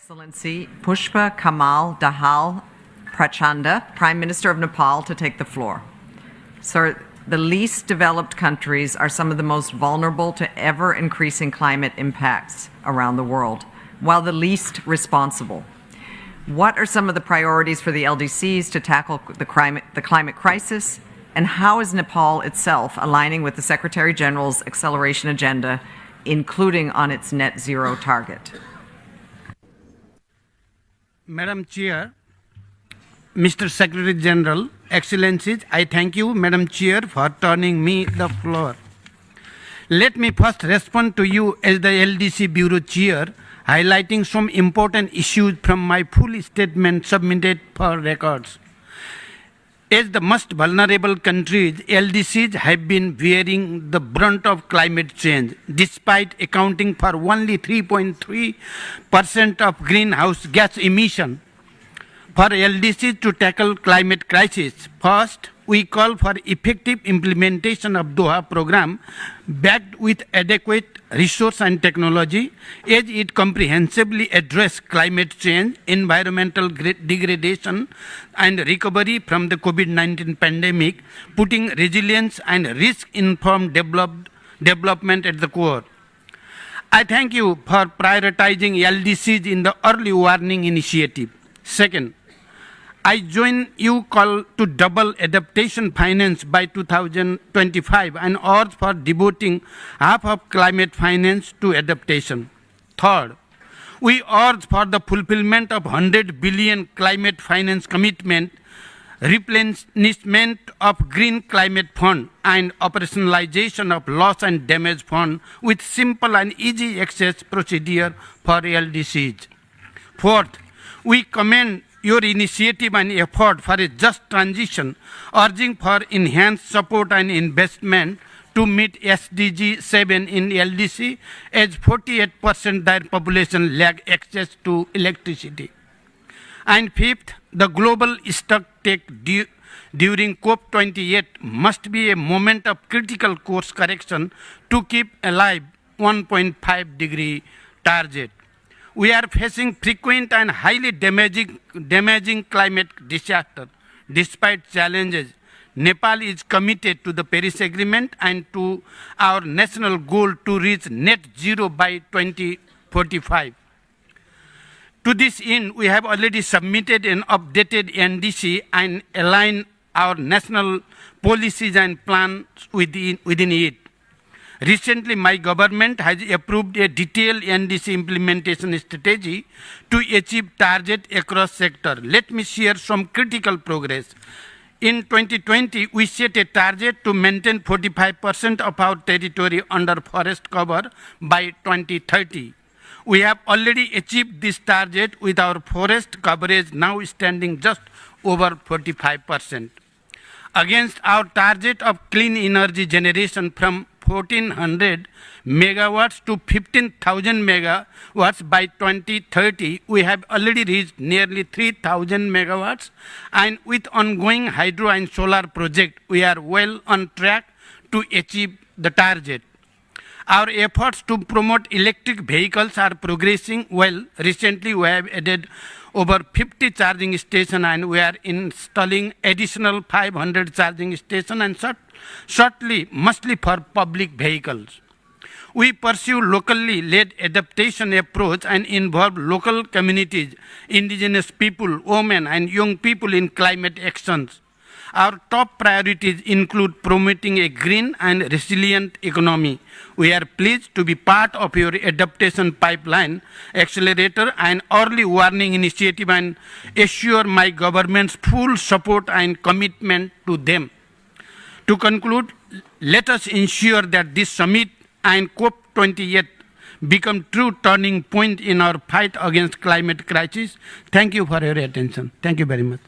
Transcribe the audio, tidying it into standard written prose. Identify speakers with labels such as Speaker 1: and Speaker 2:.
Speaker 1: Excellency Pushpa Kamal Dahal Prachanda, Prime Minister of Nepal, to take the floor. Sir, the least developed countries are some of the most vulnerable to ever-increasing climate impacts around the world, while the least responsible. What are some of the priorities for the LDCs to tackle the climate crisis, and how is Nepal itself aligning with the Secretary General's acceleration agenda, including on its net zero target?
Speaker 2: Madam Chair, Mr. Secretary General, Excellencies, I thank you, Madam Chair, for turning me the floor. Let me first respond to you as the LDC Bureau Chair, highlighting some important issues from my full statement submitted for records. As the most vulnerable countries, LDCs have been bearing the brunt of climate change, despite accounting for only 3.3% of greenhouse gas emission. For LDCs to tackle climate crisis, first, we call for effective implementation of Doha program backed with adequate resource and technology as it comprehensively addresses climate change, environmental degradation and recovery from the COVID-19 pandemic, putting resilience and risk-informed development at the core. I thank you for prioritizing LDCs in the early warning initiative. Second, I join you call to double adaptation finance by 2025 and urge for devoting half of climate finance to adaptation. Third, we urge for the fulfillment of 100 billion climate finance commitment, replenishment of Green Climate Fund and operationalization of loss and damage fund with simple and easy access procedure for LDCs. Fourth, we commend your initiative and effort for a just transition, urging for enhanced support and investment to meet SDG 7 in LDC, as 48% their population lack access to electricity. And fifth, the global stock take during COP28 must be a moment of critical course correction to keep alive 1.5 degree target. We are facing frequent and highly damaging climate disaster. Despite challenges, Nepal is committed to the Paris Agreement and to our national goal to reach net zero by 2045. To this end, we have already submitted an updated NDC and aligned our national policies and plans within it. Recently, my government has approved a detailed NDC implementation strategy to achieve target across sector. Let me share some critical progress. In 2020, we set a target to maintain 45% of our territory under forest cover by 2030. We have already achieved this target with our forest coverage now standing just over 45%. Against our target of clean energy generation from 1,400 megawatts to 15,000 megawatts by 2030, we have already reached nearly 3,000 megawatts, and with ongoing hydro and solar project, we are well on track to achieve the target. Our efforts to promote electric vehicles are progressing well. Recently, we have added over 50 charging stations and we are installing additional 500 charging stations and shortly, mostly for public vehicles. We pursue locally led adaptation approach and involve local communities, indigenous people, women and young people in climate actions. Our top priorities include promoting a green and resilient economy. We are pleased to be part of your adaptation pipeline accelerator and early warning initiative and assure my government's full support and commitment to them. To conclude, let us ensure that this summit and COP28 become true turning point in our fight against climate crisis. Thank you for your attention. Thank you very much.